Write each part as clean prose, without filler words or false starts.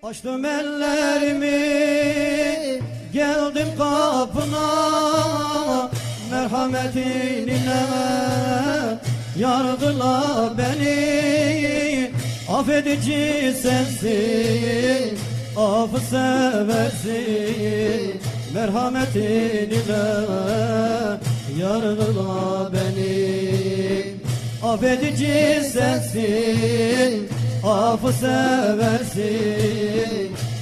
Açtım ellerimi, geldim kapına, merhametin ile yargıla beni. Affedici sensin, affı seversin, merhametin ile yargıla beni. Affedici sensin, affı seversin,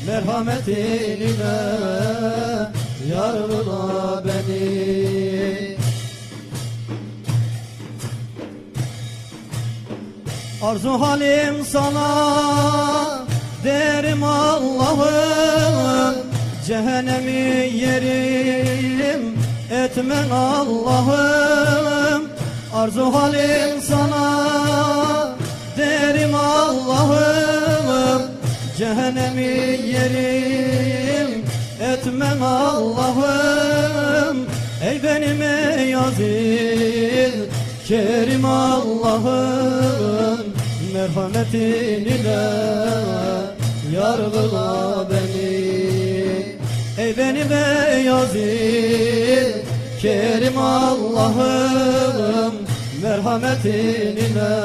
merhametin ile yargıla beni. Arzu halim sana derim Allah'ım, cehennemi yerim etmen Allah'ım. Arzu halim sana derim Allah'ım, cehennemi yerim etmem Allah'ım. Ey benim yazil kerim Allah'ım, merhametin ile yargıla beni. Ey benim yazil kerim Allah'ım, merhametin ile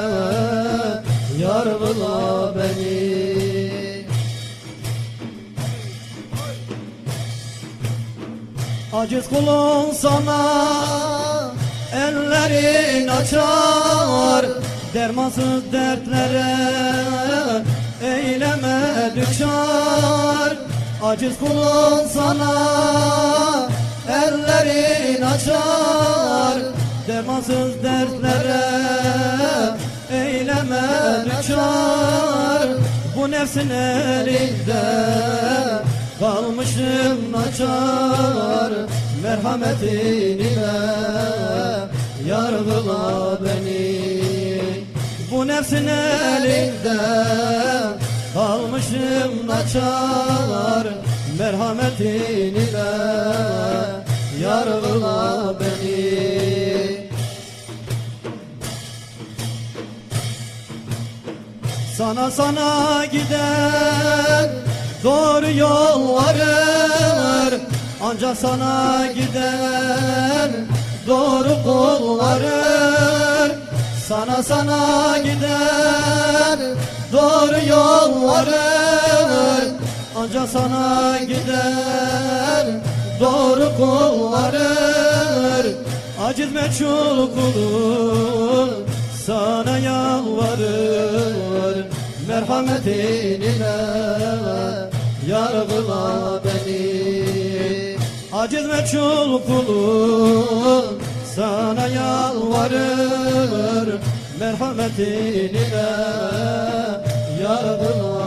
yargıla beni. Aciz kulun sana ellerin açar, dermansız dertlere eyleme düşer. Aciz kulun sana ellerin açar, dermansız dertlere eyleme düşer. Bu nefsin elinde kalmışım naçar, merhametin ile yargıla beni. Bu nefsin elinde kalmışım naçar, merhametin ile yargıla beni. Sana gider doğru yol varır, ancak sana gider doğru kul varır. Sana gider doğru yol varır, ancak sana gider doğru kul varır. Aciz meçhul kulun sana yalvarır, merhametin ile yargıla beni. Aciz meçhul kulun sana yalvarır, merhametin ile yargıla